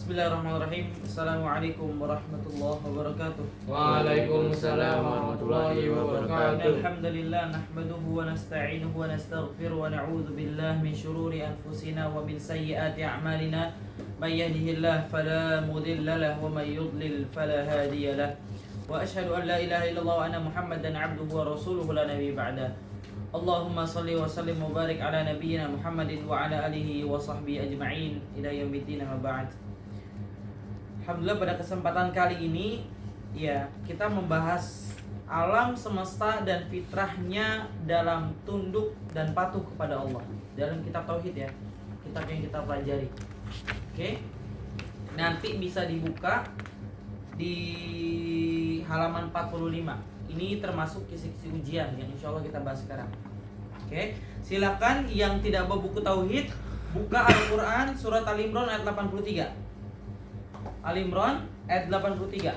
Bismillahirrahmanirrahim. Assalamualaikum warahmatullahi wabarakatuh. Waalaikumsalam warahmatullahi wabarakatuh. Alhamdulillah nahmaduhu wa nasta'inuhu wa nastaghfiruh wa na'udzu billahi min shururi anfusina wa min sayyiati a'malina. May yahdihillahu fala mudilla lahu wa may yudlil fala hadiya lahu. Wa asyhadu an la ilaha illallah wa anna Muhammadan 'abduhu wa rasuluhu la nabiyya ba'da. Allahumma salli wa sallim wa barik ala nabiyyina Muhammadin wa ala alihi wa sahbihi ajma'in ila yaumiddin amma ba'd. Alhamdulillah pada kesempatan kali ini ya kita membahas alam semesta dan fitrahnya dalam tunduk dan patuh kepada Allah dalam kitab tauhid ya, kitab yang kita pelajari. Oke. Nanti bisa dibuka di halaman 45. Ini termasuk kisi-kisi ujian yang insya Allah kita bahas sekarang. Oke. Silakan yang tidak bawa buku tauhid buka Al-Quran surat Al-Imran ayat 83. Al-Imran ayat 83.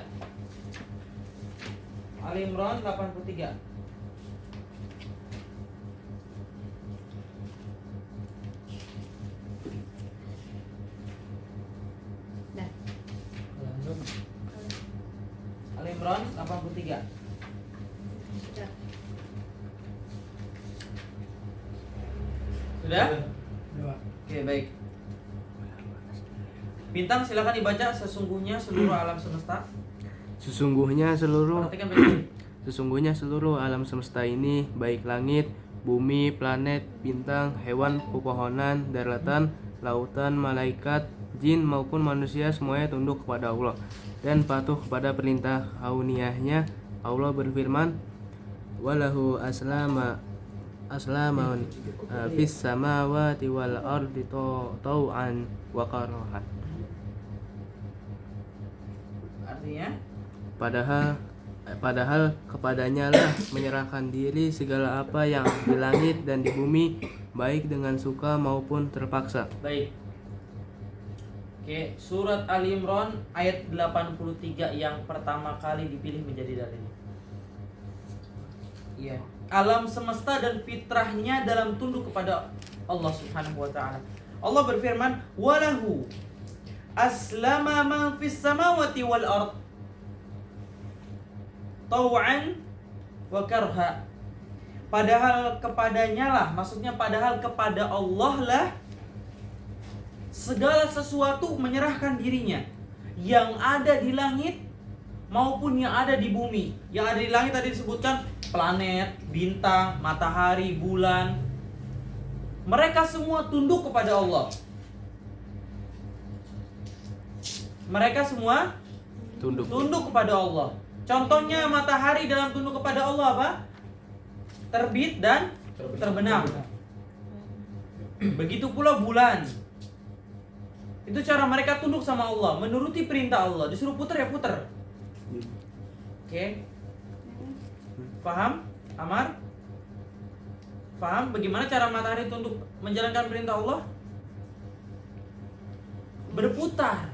Al-Imran 83. Al-Imran 83. Sudah? Oke, baik. Bintang silakan dibaca sesungguhnya seluruh alam semesta. Perhatikan baik-baik. Sesungguhnya seluruh alam semesta ini, baik langit, bumi, planet, bintang, hewan, pepohonan, daratan, lautan, malaikat, jin maupun manusia semuanya tunduk kepada Allah dan patuh kepada perintah kauniyahnya. Allah berfirman, "Walahu aslama fis samawati wal ardi tau'an wa karahan." Artinya Padahal kepadanya lah menyerahkan diri segala apa yang di langit dan di bumi, baik dengan suka maupun terpaksa. baik. Oke, surat Al-Imran ayat 83 yang pertama kali dipilih menjadi dalil. Iya, alam semesta dan fitrahnya dalam tunduk kepada Allah Subhanahu wa taala. Allah berfirman, "Walahu aslama man fis samawati wal ard tau'an wa karha." Padahal kepadanya lah, maksudnya padahal kepada Allah lah segala sesuatu menyerahkan dirinya, yang ada di langit maupun yang ada di bumi. Yang ada di langit tadi disebutkan planet, bintang, matahari, bulan. Mereka semua tunduk kepada Allah. Mereka semua tunduk kepada Allah. Contohnya matahari dalam tunduk kepada Allah apa? Terbit dan terbenam. Begitu pula bulan. Itu cara mereka tunduk sama Allah, menuruti perintah Allah. Disuruh putar ya putar. Oke. Paham? Amar? Paham bagaimana cara matahari tunduk menjalankan perintah Allah? Berputar.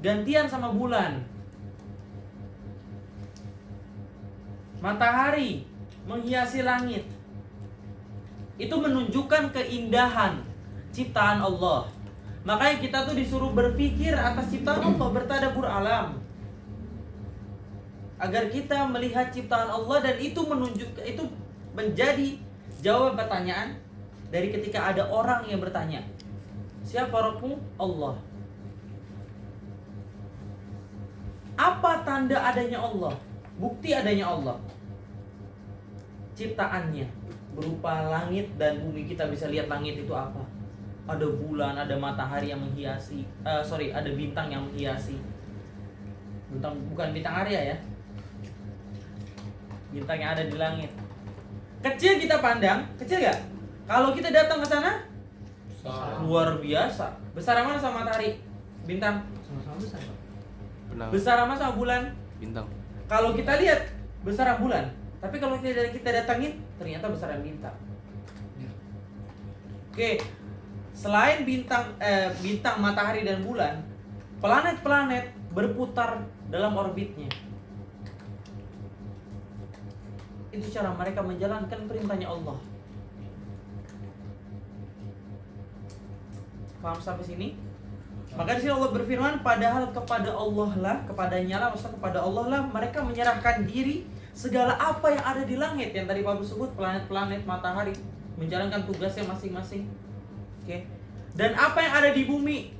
Gantian sama bulan. Matahari menghiasi langit. Itu menunjukkan keindahan ciptaan Allah. Makanya kita tuh disuruh berpikir atas ciptaan Allah, bertadabbur alam. Agar kita melihat ciptaan Allah dan itu menunjukkan, itu menjadi jawab pertanyaan dari ketika ada orang yang bertanya, "Siapa Rabbmu?" Allah. Apa tanda adanya Allah? Bukti adanya Allah. Ciptaannya berupa langit dan bumi. Kita bisa lihat langit itu apa? Ada bulan, ada matahari yang menghiasi. Ada bintang yang menghiasi. Bintang bukan bintang Arya ya. Bintang yang ada di langit. Kecil kita pandang, kecil gak? Kalau kita datang ke sana, luar biasa. Besar mana sama matahari? Bintang? Sama-sama besar, Pak. Besar sama bulan? Bintang. Kalau kita lihat besar bulan, tapi kalau kita datangin ternyata besar bintang. Oke, selain bintang, matahari dan bulan, planet-planet berputar dalam orbitnya. Itu cara mereka menjalankan perintahnya Allah. Paham sampai sini? Maka di sini Allah berfirman, padahal kepada Allah lah, kepadanya lah, maksudnya kepada Allah lah mereka menyerahkan diri segala apa yang ada di langit yang tadi Pak Bro sebut, planet-planet, matahari menjalankan tugasnya masing-masing. Oke. Dan apa yang ada di bumi,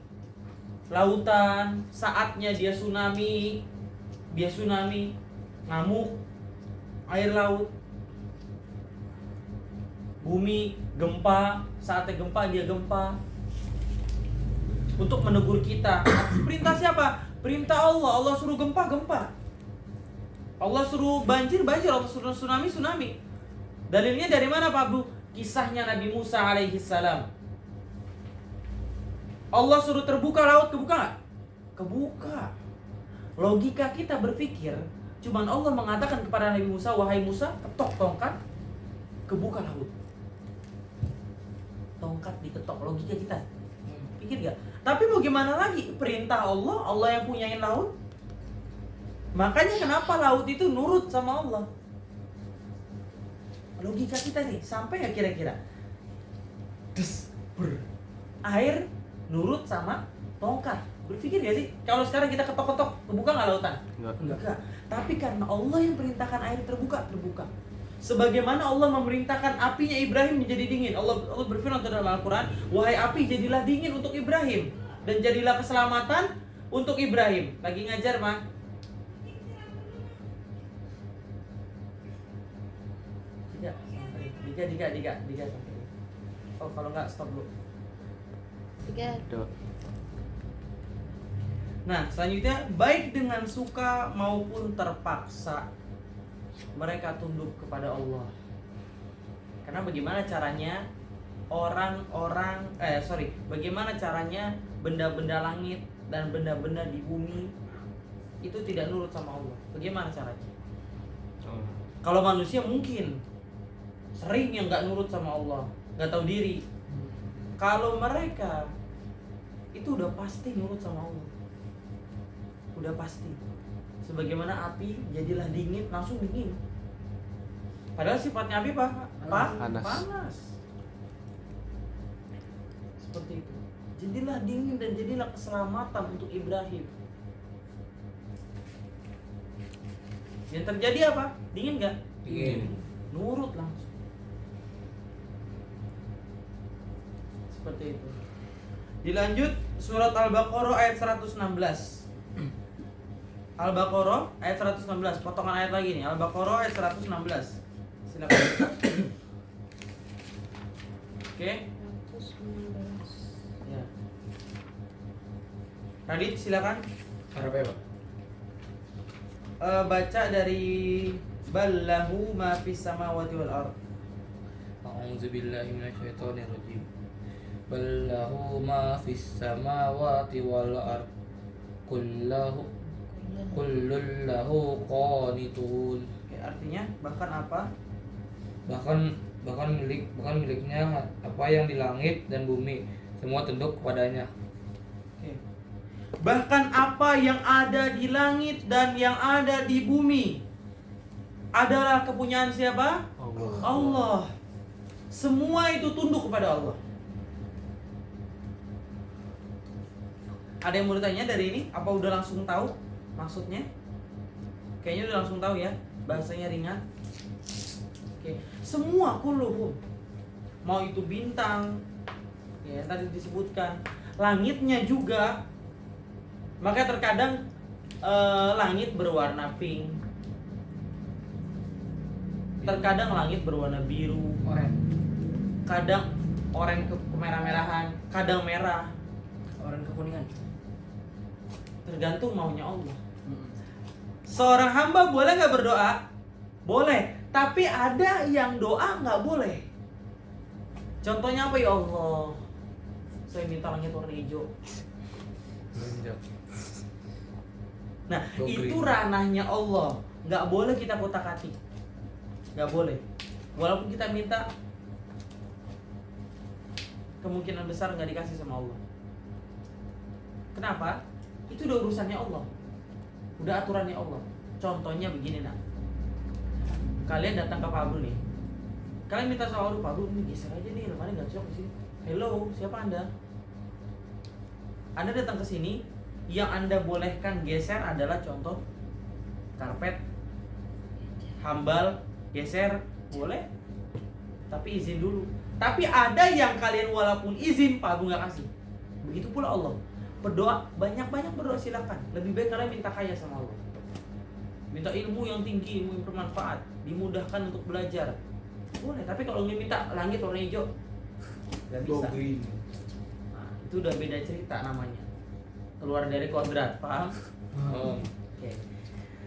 lautan, saatnya dia tsunami, ngamuk, air laut, bumi, gempa, saatnya gempa dia gempa. Untuk menegur kita. Perintah siapa? Perintah Allah. Allah suruh gempa, gempa. Allah suruh banjir, banjir. Allah suruh tsunami, tsunami. Dalilnya dari mana Pak Abdu? Kisahnya Nabi Musa alaihi salam. Allah suruh terbuka laut, kebuka nggak? Kebuka. Logika kita berpikir, cuman Allah mengatakan kepada Nabi Musa, wahai Musa, ketok tongkat, kebuka laut. Tongkat diketok, logika kita. Pikir gak? Tapi mau gimana lagi? Perintah Allah, Allah yang punyain laut. Makanya kenapa laut itu nurut sama Allah? Logika kita nih, sampai gak kira-kira? Air nurut sama tongkat. Berpikir gak sih? Kalau sekarang kita ketok-ketok, kebuka gak lautan? Enggak. Tapi karena Allah yang perintahkan air terbuka, terbuka. Sebagaimana Allah memerintahkan apinya Ibrahim menjadi dingin. Allah berfirman dalam Al-Quran, wahai api jadilah dingin untuk Ibrahim, dan jadilah keselamatan untuk Ibrahim. Lagi ngajar Mak. Tiga. Oh kalau nggak stop dulu. 3. Nah selanjutnya, baik dengan suka maupun terpaksa mereka tunduk kepada Allah. Karena bagaimana caranya bagaimana caranya benda-benda langit dan benda-benda di bumi itu tidak nurut sama Allah? Bagaimana caranya? Kalau manusia mungkin sering yang nggak nurut sama Allah, nggak tahu diri. Kalau mereka itu udah pasti nurut sama Allah, udah pasti. Sebagaimana api jadilah dingin, langsung dingin. Padahal sifatnya api panas. Seperti itu. Jadilah dingin dan jadilah keselamatan untuk Ibrahim. Yang terjadi apa? Dingin gak? Dingin. Nurut langsung. Seperti itu. Dilanjut surat Al-Baqarah ayat 116. Al-Baqarah ayat 116, potongan ayat lagi nih. Al-Baqarah ayat 116. Silakan. Oke. 119. Ya. Radit silakan. Harap ya Pak. Baca dari ballahu ma fis samawati wal ard. A'udzubillahi minasyaitonirrajim. Ballahu ma fis samawati wal ard. Kullun lahu qanitun. Oke, artinya bahkan apa? Bahkan miliknya apa yang di langit dan bumi, semua tunduk kepadanya. Oke. Bahkan apa yang ada di langit dan yang ada di bumi adalah kepunyaan siapa? Allah. Semua itu tunduk kepada Allah. Ada yang mau ditanya dari ini? Apa udah langsung tahu maksudnya? Kayaknya udah langsung tahu ya. Bahasanya ringan. Oke. Semua kulluhum. Mau itu bintang, ya tadi disebutkan, langitnya juga. Maka terkadang langit berwarna pink, terkadang langit berwarna biru, kadang oranye kemerah-merahan, kadang merah, Orang kekuningan. tergantung maunya Allah. Seorang hamba boleh nggak berdoa? Boleh, tapi ada yang doa nggak boleh. Contohnya apa ya Allah? Saya minta langit warna hijau. Nah, Go itu green. ranahnya Allah. Nggak boleh kita kotak-katik. Nggak boleh. Walaupun kita minta, kemungkinan besar nggak dikasih sama Allah. Kenapa? Itu udah urusannya Allah. Udah aturannya Allah. Contohnya begini nak. Kalian datang ke Pak Abdul nih. Kalian minta sama Pak Abdul, ini geser aja nih, lemari nggak cocok di sini. Hello, siapa Anda? Anda datang ke sini, yang Anda bolehkan geser adalah contoh karpet, hambal, geser, boleh. Tapi izin dulu. Tapi ada yang kalian walaupun izin, Pak Agung nggak kasih. Begitu pula Allah. Berdoa, banyak-banyak berdoa silakan. Lebih baik kalian minta kaya sama Allah. Minta ilmu yang tinggi, ilmu yang bermanfaat, dimudahkan untuk belajar. Boleh, tapi kalau minta langit warna hijau, nggak bisa. Nah, itu udah beda cerita namanya. Keluar dari kodrat, paham? Oke.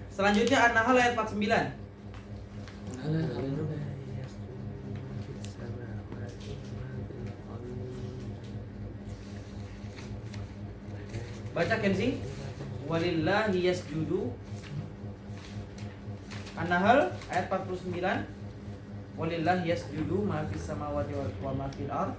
Selanjutnya An-Nahl ayat 49. Baca Kenzi. Walillahi yasjudu. An-Nahl ayat 49. Walillahi yasjudu ma fis samawati wa ma fil ard.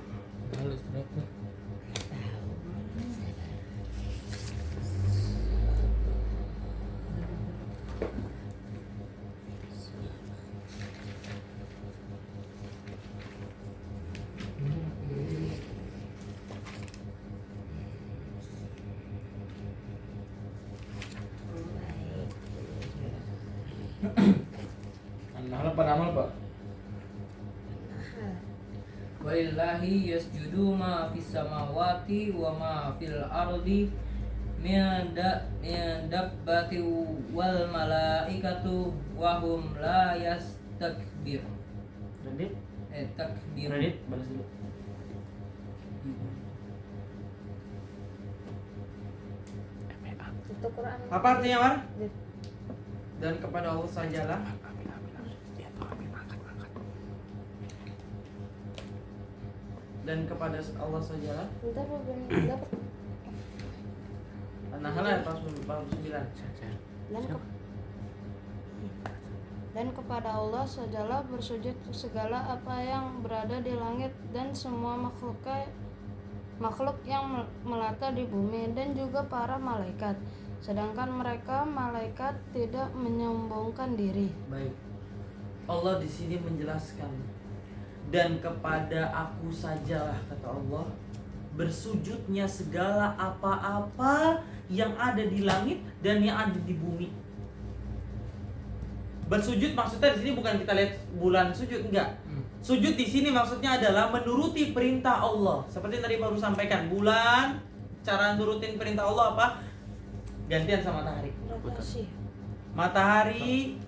An-Nahl apa nama Pak? Walillahi yasjudu ma fis samawati wa ma fil ardi min dabbati wal malaikatu wa hum la yastakbir. Radit, Takbir. Radit, balas dulu. Itu Quran. Apa artinya, Mar? Dan kepada Allah sajalah. Dan kepada Allah sajalah. Bentar lu belum dapat. An-Nahl ayat 49. Dan kepada Allah sajalah bersujud segala apa yang berada di langit dan semua makhluk yang melata di bumi dan juga para malaikat. Sedangkan mereka malaikat tidak menyombongkan diri. Baik. Allah di sini menjelaskan, dan kepada Aku sajalah, kata Allah, bersujudnya segala apa-apa yang ada di langit dan yang ada di bumi. Bersujud maksudnya di sini bukan kita lihat bulan sujud, enggak. Sujud di sini maksudnya adalah menuruti perintah Allah. Seperti tadi baru sampaikan, bulan cara nurutin perintah Allah apa? Gantian sama matahari. Rotasi. Matahari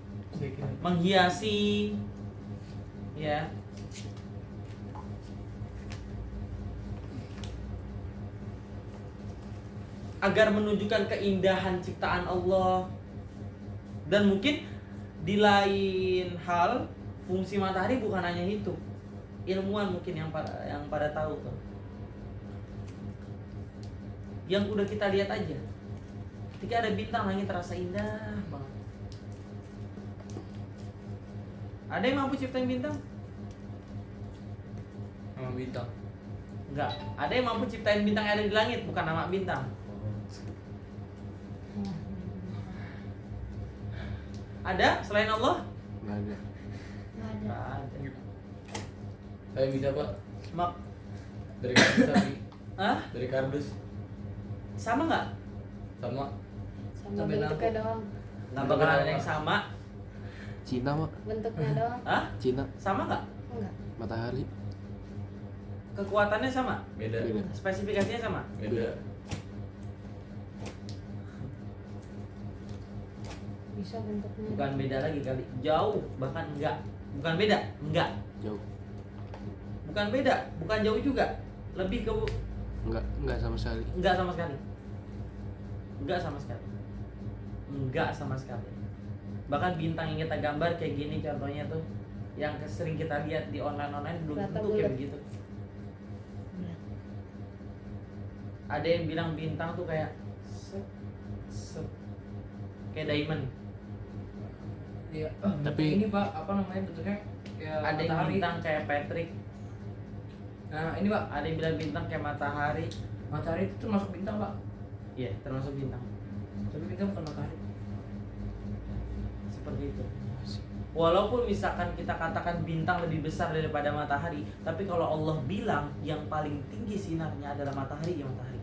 menghiasi, ya. Agar menunjukkan keindahan ciptaan Allah. Dan mungkin di lain hal, fungsi matahari bukan hanya itu. Ilmuwan mungkin yang pada tahu tuh. Yang udah kita lihat aja. Ketika ada bintang, langit terasa indah banget. Ada yang mampu ciptain bintang? Nama bintang. Enggak. Ada yang mampu ciptain bintang yang ada di langit, bukan nama bintang. Ada selain Allah? Nggak ada. Nggak ada. Saya bisa Pak. Mak, Dari kardus tadi. ah? Dari kardus. Sama nggak? Sama. Sama Sampai bentuknya doang. Nggak bakal ada yang sama. Cina pak, Bentuknya doang. Hah? Cina, Sama nggak? Enggak. matahari. Kekuatannya sama? Beda. Beda. Spesifikasinya sama? Beda. Bisa bentuknya. Bukan beda lagi kali. Jauh, bahkan enggak. Bukan beda, enggak. Jauh. Bukan beda, bukan jauh juga. Lebih ke Enggak sama sekali. enggak sama sekali. Enggak sama sekali. Enggak sama sekali. Bahkan bintang yang kita gambar kayak gini contohnya tuh, yang sering kita lihat di online belum Rata tentu kayak bulat. begitu. Bulat. Ada yang bilang bintang tuh kayak set, kayak diamond. Iya. Tapi- ini Pak, apa namanya bentuknya? Kayak Ada yang matahari. bintang kayak Patrick. Nah, ini Pak, Ada yang bilang bintang kayak matahari. matahari itu termasuk bintang Pak. Iya, termasuk bintang. Tapi bintang bukan matahari. Seperti itu. Walaupun misalkan kita katakan bintang lebih besar daripada matahari, tapi kalau Allah bilang yang paling tinggi sinarnya adalah matahari, ya matahari.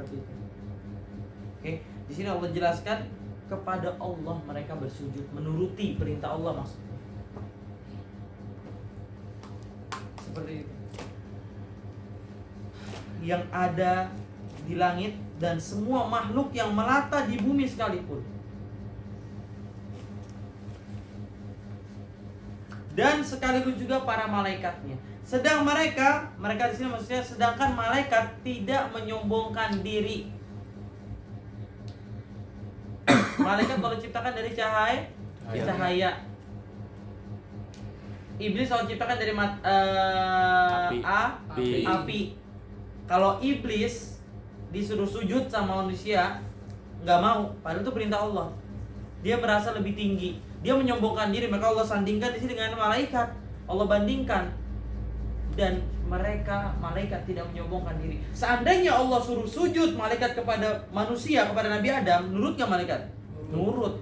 seperti itu. Oke, di sini Allah jelaskan kepada Allah mereka bersujud, menuruti perintah Allah maksudnya. Seperti itu. Yang ada di langit dan semua makhluk yang melata di bumi sekalipun. Dan sekaligus juga para malaikatnya. Sedang mereka di sini maksudnya sedangkan malaikat tidak menyombongkan diri. Malaikat kalau diciptakan dari cahaya. Iblis kalau diciptakan dari api. Kalau iblis disuruh sujud sama manusia nggak mau, padahal itu perintah Allah. Dia merasa lebih tinggi, dia menyombongkan diri, maka Allah sandingkan di sini dengan malaikat. Allah bandingkan, dan malaikat tidak menyombongkan diri. Seandainya Allah suruh sujud malaikat kepada manusia, kepada Nabi Adam, nurut nggak malaikat? Nurut.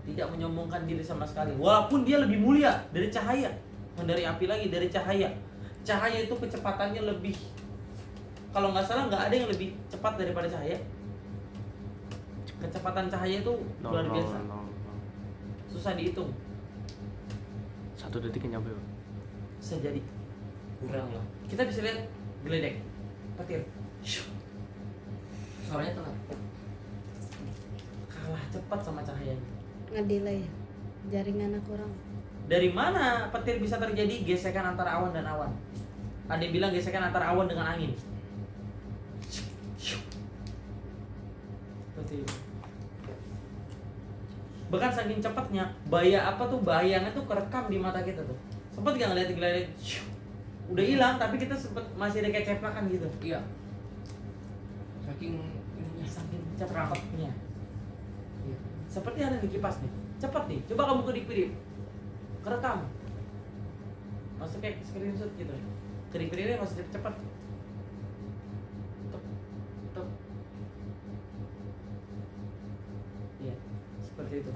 Tidak menyombongkan diri sama sekali. Walaupun dia lebih mulia dari cahaya, dari api lagi, dari cahaya. Cahaya itu kecepatannya lebih, kalau nggak salah nggak ada yang lebih cepat daripada cahaya. Kecepatan cahaya itu luar biasa, susah dihitung. 1 detik nyampe. Bisa jadi kurang lah. Kita bisa lihat geledek, petir, Suaranya telat. kalah cepat sama cahayanya. Ngedelay jaringan aku kurang. Dari mana petir bisa terjadi? Gesekan antara awan dan awan. Ada yang bilang gesekan antara awan dengan angin. Seperti itu. Bahkan saking cepatnya, bayangnya tuh kerekam di mata kita tuh. Sempet gak ngeliat geledek? Udah hilang, tapi kita masih ada kayak ceplakan gitu. Iya. Saking ininya. Saking cepatnya. Iya. Seperti ada di kipas nih. Cepet nih, coba kamu kedip-kedip. Kerekam. Masuk kayak screenshot gitu. Kedip-kedipnya masih cepet. Tuk. Iya, seperti itu.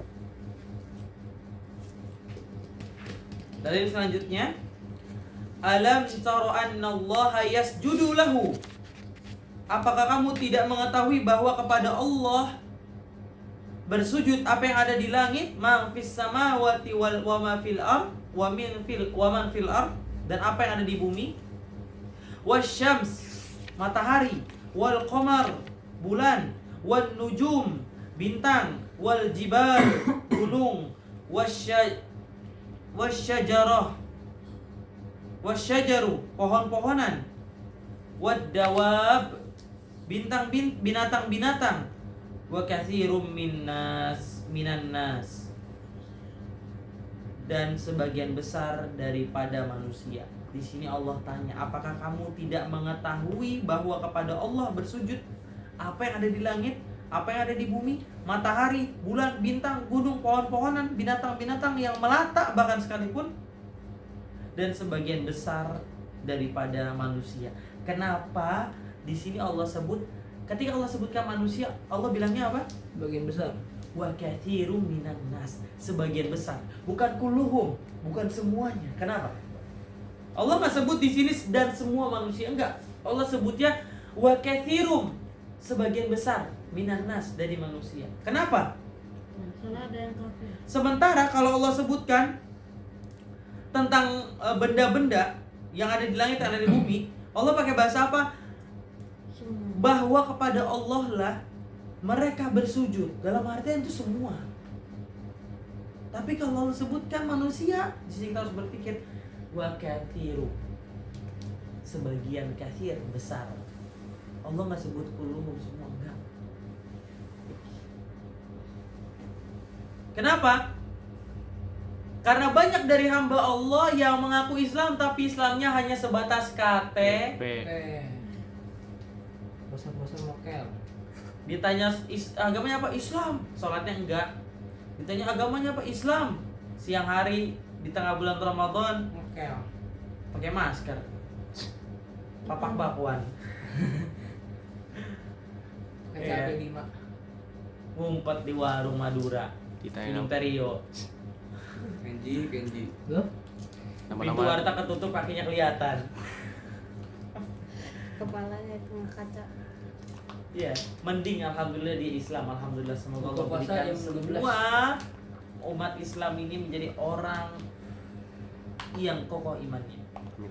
Dalil selanjutnya, alam tara annallaha yasjudu lahu. Apakah kamu tidak mengetahui bahwa kepada Allah bersujud apa yang ada di langit, ma fis samawati wal wa ma fil ard wa man fil ard, dan apa yang ada di bumi, wasyams matahari, wal qamar bulan, wan nujum bintang, wal jibal gunung, wasyajaru pohon-pohonan, wad dawab binatang-binatang, wa katsirum minan nas, dan sebagian besar daripada manusia. Di sini Allah tanya, apakah kamu tidak mengetahui bahwa kepada Allah bersujud apa yang ada di langit, apa yang ada di bumi, matahari, bulan, bintang, gunung, pohon-pohonan, binatang-binatang yang melata bahkan sekalipun, dan sebagian besar daripada manusia. Kenapa di sini Allah sebut, ketika Allah sebutkan manusia, Allah bilangnya apa? Bagian besar. Wa katsirum minan nas, sebagian besar, bukan kulluhum, bukan semuanya. Kenapa? Allah nggak sebut di sini dan semua manusia, enggak. Allah sebutnya wa katsirum, sebagian besar, minan nas, dari manusia. Kenapa? Karena ada yang kafir. Sementara kalau Allah sebutkan tentang benda-benda yang ada di langit, yang ada di bumi, Allah pakai bahasa apa? Semua. Bahwa kepada Allah lah mereka bersujud. Dalam artian itu semua. Tapi kalau Allah sebutkan manusia, di sini kita harus berpikir wa kathiru, sebagian kathir, besar. Allah nggak sebut kulluhum, semua, enggak. Kenapa? Karena banyak dari hamba Allah yang mengaku Islam tapi Islamnya hanya sebatas KTP. Bosan-bosan mokel. Ditanya agamanya apa? Islam. Sholatnya enggak. Ditanya agamanya apa? Islam. Siang hari di tengah bulan Ramadan Mokel. pakai masker. Papak bakwan. Pakai Iya. cabai 5. Ngumpet di warung Madura. Minum Terio. Kenji. Loh? Pintu warteg ketutup, kakinya kelihatan. kepalanya itu kaca. Iya, mending alhamdulillah di Islam. Alhamdulillah, semoga Allah Buka puasa berikan jam 12. semua umat Islam ini menjadi orang yang kokoh imannya.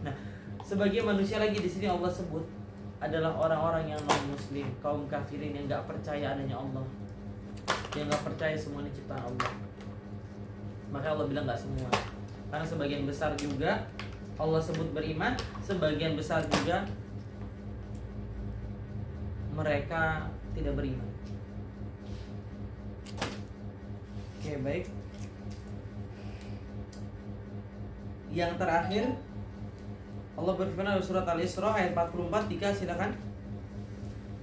Nah, sebagai manusia lagi di sini Allah sebut adalah orang-orang yang non muslim, kaum kafirin yang nggak percaya adanya Allah, yang nggak percaya semuanya ciptaan Allah. Maka Allah bilang nggak semua, karena sebagian besar juga Allah sebut beriman, sebagian besar juga mereka tidak beriman. Oke, baik. Yang terakhir Allah berfirman dalam surat Al-Isra ayat 44. Dika silakan.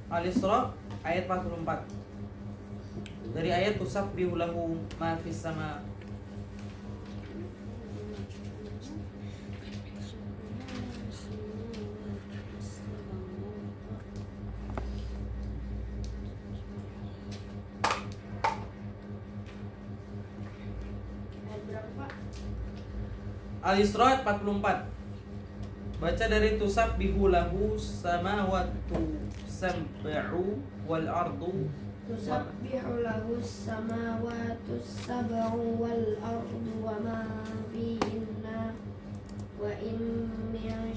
Al-Isra ayat 44. Dari ayat tusabbihu lahu ma fis sama. Ayat berapa, Pak? Al-Isra ayat 44. Baca dari tusabbihu lahu samawatu sab'u wal ardu. Tusabbihu lahu samawati sab'u wal ardu wa ma fihinna wa in min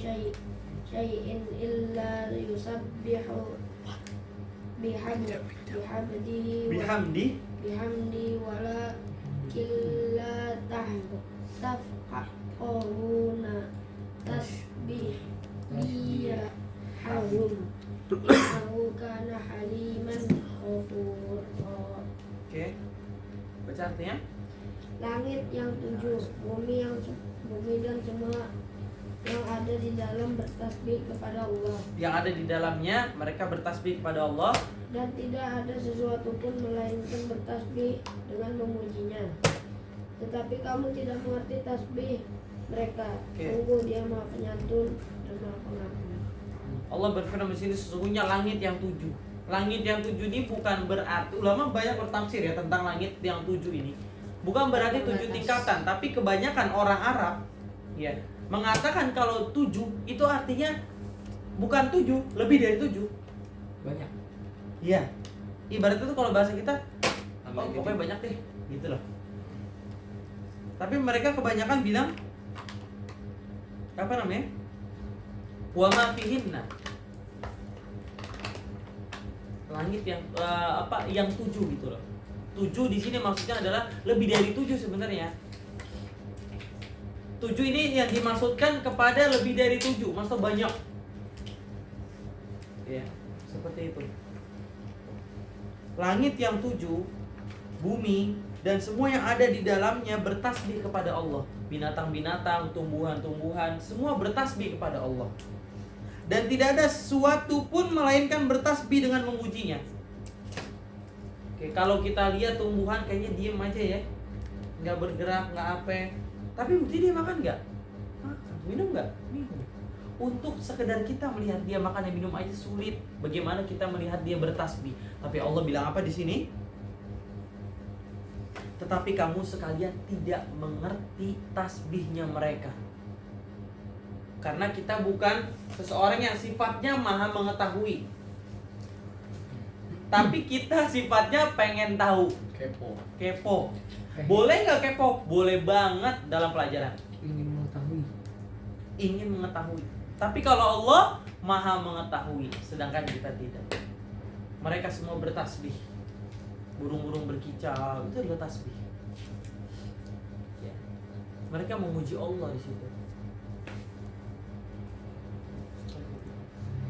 syai'in illa yusabbihu bihamdihi walakin la tafqahuna tasbihahum innahu kana haliman ghafura. Oke. Baca artinya. Langit yang 7, bumi dan semua yang ada di dalam bertasbih kepada Allah, Yang ada di dalamnya mereka bertasbih kepada Allah. dan tidak ada sesuatu pun melainkan bertasbih dengan memujinya. Tetapi kamu tidak mengerti tasbih mereka. Oke. Sungguh Dia Maha Penyantun dan Maha Pengampun. Allah berfirman di sini sesungguhnya langit yang 7. Langit yang 7 ini bukan berarti, ulama banyak bertafsir ya tentang langit yang 7 ini. Bukan berarti 7 tingkatan, tapi kebanyakan orang Arab ya mengatakan kalau 7 itu artinya bukan 7, lebih dari 7. Banyak. Iya. Ibarat itu kalau bahasa kita Tambah gitu. pokoknya banyak deh, gitu loh. Tapi mereka kebanyakan bilang apa namanya? Wa ma fihinna. Langit yang yang 7 gitu loh. 7 di sini maksudnya adalah lebih dari 7 sebenarnya. 7 ini yang dimaksudkan kepada lebih dari 7, maksud banyak. Ya, seperti itu. Langit yang 7, bumi dan semua yang ada di dalamnya bertasbih kepada Allah. Binatang-binatang, tumbuhan-tumbuhan, semua bertasbih kepada Allah. Dan tidak ada sesuatu pun melainkan bertasbih dengan memujinya. Oke, kalau kita lihat tumbuhan kayaknya diem aja ya, nggak bergerak, nggak apa. Tapi bukti dia makan nggak? Makan. Minum nggak? Minum. Untuk sekedar kita melihat dia makan dan minum aja sulit. Bagaimana kita melihat dia bertasbih? Tapi Allah bilang apa di sini? Tetapi kamu sekalian tidak mengerti tasbihnya mereka. Karena kita bukan seseorang yang sifatnya maha mengetahui. Tapi kita sifatnya pengen tahu. Kepo. Boleh nggak kepo? Boleh banget dalam pelajaran. Ingin mengetahui. Tapi kalau Allah maha mengetahui, sedangkan kita tidak. Mereka semua bertasbih. Burung-burung berkicau, itu adalah tasbih. Ya. Mereka memuji Allah di situ.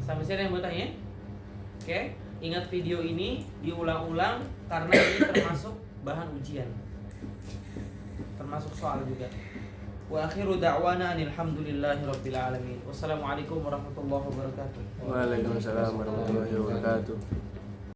Sampai sini yang mau tanya? Oke, ingat video ini diulang-ulang karena ini termasuk bahan ujian. Termasuk soal juga. Wa akhiru da'wana alhamdulillahirabbil alamin. Wassalamualaikum warahmatullahi wabarakatuh. Waalaikumsalam warahmatullahi wabarakatuh.